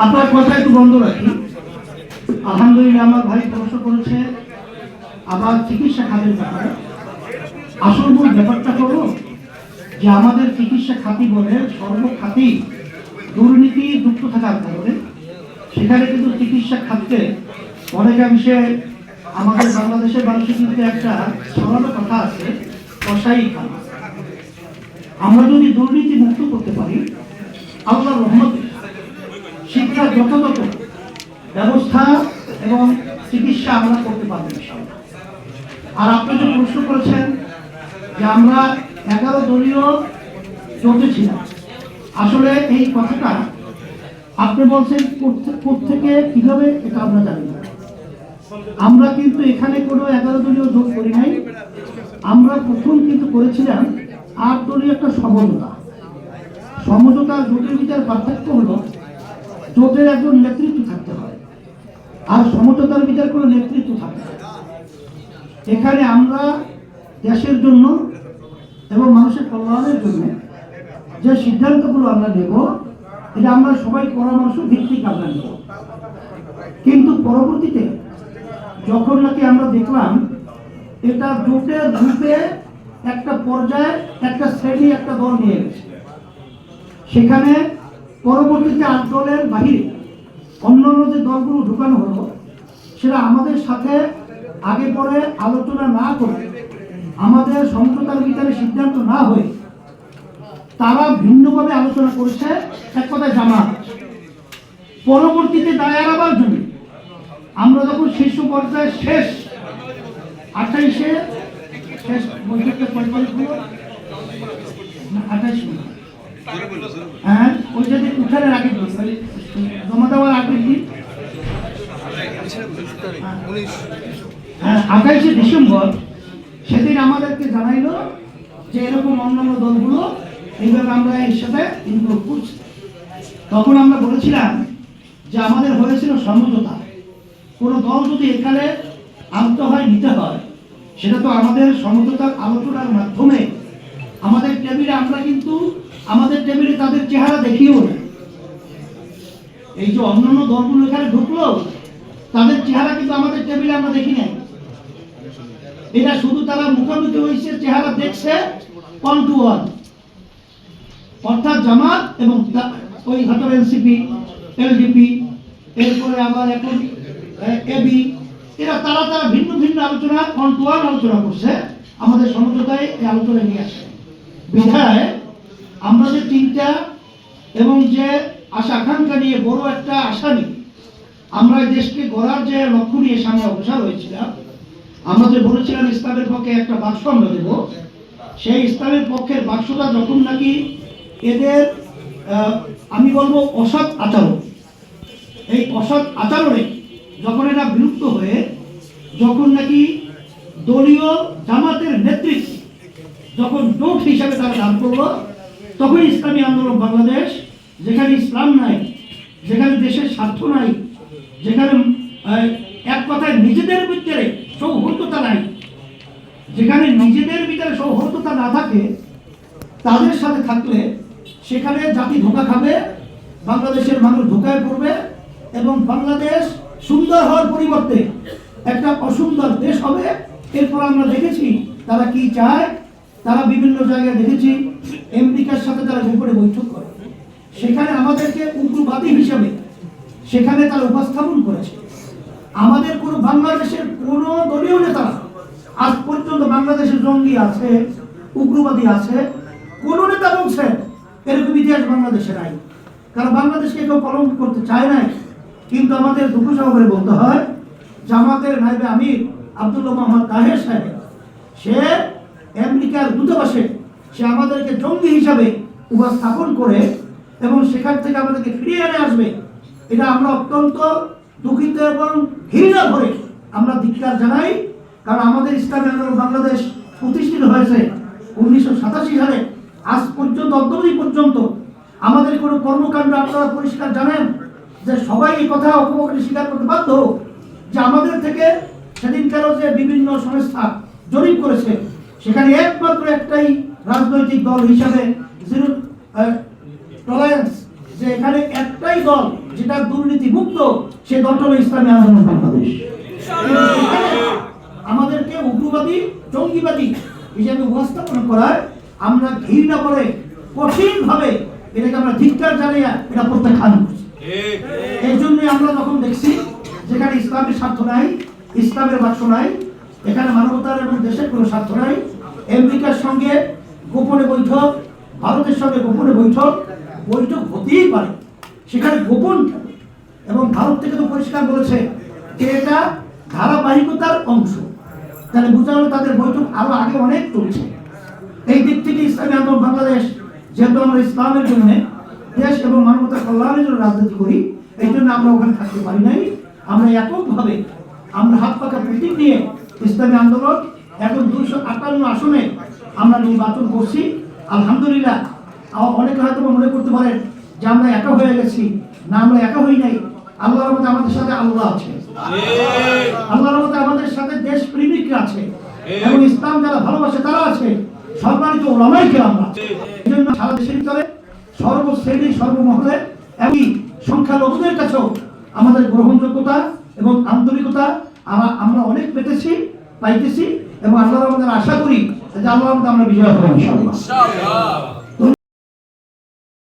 আপনার কথা একটু বন্ধ রাখি। আলহামদুলিল্লাহ, আমার ভাই প্রশ্ন করেছে আবার চিকিৎসা খাতের ব্যাপারে। আসল মূল ব্যাপারটা হলো যে আমাদের চিকিৎসা খাতি বলে সর্বখাতি দুর্নীতি যুক্ত থাকার কারণে সেখানে কিন্তু চিকিৎসা খাতে অনেকাংশে আমাদের বাংলাদেশের মানুষের কিন্তু একটা ছড়ানো কথা আছে, কসাই খানা। আমরা যদি দুর্নীতি মুক্ত করতে পারি, আল্লাহর রহমতে শিক্ষার যথাযথ ব্যবস্থা এবং চিকিৎসা আমরা করতে পারবো ইনশাআল্লাহ। আর আপনি যে প্রশ্ন করেছেন যে আমরা 11 দলীয় জোটে ছিলাম, আসলে এই কথাটা আপনি বলছেন কোত্থেকে কিভাবে, এটা আমরা জানি না। আমরা কিন্তু এখানে কোনো 11 দলীয় জোট করি নাই। আমরা প্রথম কিন্তু করেছিলাম 8 দলীয় একটা সমঝোতা। সমঝোতার জোটের ভিতরে পার্থক্য হলো জোটের একজন নেতৃত্ব থাকতে হয়, আর সমঝোতার ভিতরে কোনো নেতৃত্ব থাকে না। এখানে আমরা দেশের জন্য এবং মানুষের কল্যাণের জন্য যে সিদ্ধান্তগুলো আমরা নেব, এটা আমরা সবাই পরামর্শ ভিত্তিক আমরা নেব। কিন্তু পরবর্তীতে যখন নাকি আমরা দেখলাম এটা জোটের রূপে একটা পর্যায়ে একটা শ্রেণী একটা দল নিয়ে গেছে, সেখানে পরবর্তীতে 8 দলের বাহিরে অন্যান্য যে দলগুলো ঢুকানো হলো, সেটা আমাদের সাথে আগে পরে আলোচনা না করে, আমাদের সমঝোতার ভিতরে সিদ্ধান্ত না হয়ে তারা ভিন্নভাবে আলোচনা করেছে, এক কথায় জামাত। পরবর্তীতে দায় এড়াবার জন্য আমরা যখন শীর্ষ পর্যায়ে শেষ 28-এ শেষ বৈঠকে 28 হ্যাঁ, ওই যদি উঠানের আগে জমা দেওয়ার আগের দিন 28শে ডিসেম্বর, সেদিন আমাদেরকে জানাইলো যে এরকম অন্যান্য দলগুলো এইভাবে আমরা এর সাথে ইনক্লুড করছি। তখন আমরা বলেছিলাম যে আমাদের হয়েছিল সমঝোতা। কোনো দল যদি এখানে আনতে হয়, নিতে হয়, সেটা তো আমাদের সমঝোতার আলোচনার মাধ্যমে আমাদের টেবিলে, আমরা কিন্তু আমাদের টেবিলে তাদের চেহারা দেখিও না। এই যে অন্যান্য দলগুলো এখানে ঢুকলো, তাদের চেহারা কিন্তু আমাদের টেবিলে আমরা দেখি নাই। এটা শুধু তারা মুখোমুখি হয়েছে, চেহারা দেখছে 1 to 1, অর্থাৎ জামাত এবং ওই ঘটক এনসিপি, এলডিপি, এরপরে আবার এখন এবি, এরা তারা ভিন্ন ভিন্ন আলোচনা 1 to 1 আলোচনা করছে, আমাদের সমঝোতায় এই আলোচনায় নিয়ে আসে। বিধায় আমরা যে চিন্তা এবং যে আশা আকাঙ্ক্ষা নিয়ে বড় একটা আশা নিয়ে আমরা দেশকে গড়ার যে লক্ষ্য নিয়ে সামনে অগ্রসর হয়েছিলাম, আমরা যে বলেছিলাম ইসলামের পক্ষে একটা বাক্স আমরা দেব, সেই ইসলামের পক্ষের বাক্সটা যখন নাকি এদের আমি বলবো অসৎ আচরণ, এই অসৎ আচরণে যখন এরা বিলুপ্ত হয়ে যখন নাকি দলীয় জামাতের নেতৃত্ব যখন জোট হিসাবে তারা দান করলো, তখন ইসলামী আন্দোলন বাংলাদেশ, যেখানে ইসলাম নাই, যেখানে দেশের স্বার্থ নাই, যেখানে এক কথায় নিজেদের ভিতরে সৌহার্দ্যতা নাই, যেখানে নিজেদের ভিতরে সৌহার্দ্যতা না থাকে, তাদের সাথে থাকলে সেখানে জাতি ধোঁকা খাবে, বাংলাদেশের মানুষ ধোঁকায় পড়বে এবং বাংলাদেশ সুন্দর হওয়ার পরিবর্তে একটা অসুন্দর দেশ হবে। এরপর আমরা দেখেছি তারা কি চায়। তারা বিভিন্ন জায়গায় দেখেছি আমেরিকার সাথে তারা গোপনে বৈঠক করে, সেখানে আমাদেরকে উগ্রবাদী হিসাবে সেখানে তারা উপস্থাপন করেছে। আমাদের কোনো বাংলাদেশের কোনো দলীয় নেতারা আজ পর্যন্ত বাংলাদেশের জঙ্গি আছে, উগ্রবাদী আছে, কোন নেতা বলছে এরকম ইতিহাস বাংলাদেশে নাই, কারণ বাংলাদেশকে কেউ পালন করতে চায় নাই। কিন্তু আমাদের দুঃখ সহকারে বলতে হয়, জামাতের নায়েবে আমির আব্দুল্লাহ মোহাম্মদ তাহের সাহেব, সে আমেরিকার দূতাবাসে সে আমাদেরকে জঙ্গি হিসাবে উপস্থাপন করে এবং সেখান থেকে আমাদেরকে ফিরিয়ে এনে আসবে, এটা আমরা অত্যন্ত দুঃখিত এবং ঘৃণা ভরে আমরা ধিক্কার জানাই। কারণ আমাদের ইসলামী আন্দোলন বাংলাদেশ প্রতিষ্ঠিত হয়েছে 1987 সালে, আজ পর্যন্ত অদ্যাবধি পর্যন্ত আমাদের কোনো কর্মকাণ্ড আপনারা পরিষ্কার জানেন যে সবাই এই কথা অপমানে স্বীকার করতে বাধ্য যে আমাদের থেকে সেদিনকারও যে বিভিন্ন সংস্থা জরিপ করেছে, সেখানে একমাত্র একটাই রাজনৈতিক দল হিসাবে জিরো টলারেন্স, যে এখানে একটাই দল যেটা দুর্নীতি মুক্ত, সে দলটা হলো ইসলামী আন্দোলন বাংলাদেশ। আমাদেরকে উগ্রবাদী জঙ্গিবাদী হিসাবে উপস্থাপন করায় আমরা ঘৃণা করে কঠিন ভাবে এটাকে আমরা ধিক্কার জানিয়ে এটা প্রত্যাখ্যান করছি। এই জন্যই আমরা যখন দেখছি যেখানে ইসলামের স্বার্থ নাই, ইসলামের বাক্স নাই, এখানে মানবতার এবং দেশের কোনো স্বার্থ নাই, আমেরিকার সঙ্গে গোপনে বৈঠক, ভারতের সঙ্গে গোপনে বৈঠক হতেই পারে, সেখানে গোপন এবং ভারত থেকে তো পরিষ্কার বলেছে যে এটা ধারাবাহিকতার অংশ, তাহলে বোঝা হলো তাদের বৈঠক আরো আগে অনেক চলছে। এই দিক থেকে ইসলামী আন্দোলন বাংলাদেশ, যেহেতু আমরা ইসলামের জন্য দেশ এবং মানবতার কল্যাণের জন্য রাজনীতি করি, এই জন্য আমরা ওখানে থাকতে পারি নাই। আমরা এককভাবে আমরা হাত পাকা প্রতীক নিয়ে ইসলামী আন্দোলন এখন 258 আসনে আমরা নির্বাচন করছি। আলহামদুলিল্লাহ। অনেকে হয়তো মনে করতে পারেন যে আমরা একা হয়ে গেছি, না, আমরা একা হই নাই। আল্লাহর রহমতে আমাদের সাথে আল্লাহ আছে, আল্লাহর রহমতে আমাদের সাথে দেশ প্রেমিকরা আছে, এবং ইসলাম যারা ভালোবাসে তারা আছে, সম্মানিত ওলামায়ে কেরাম আছে। এজন্য সারা দেশের ভিতরে সর্বশ্রেণী সর্বমহলে এমনকি সংখ্যালঘুদের কাছেও আমাদের গ্রহণযোগ্যতা এবং আন্তরিকতা আমরা অনেক পাইতেছি, এবং আল্লাহর রহমতে আশা করি যে আল্লাহর রহমতে আমরা বিজয় হব ইনশাআল্লাহ।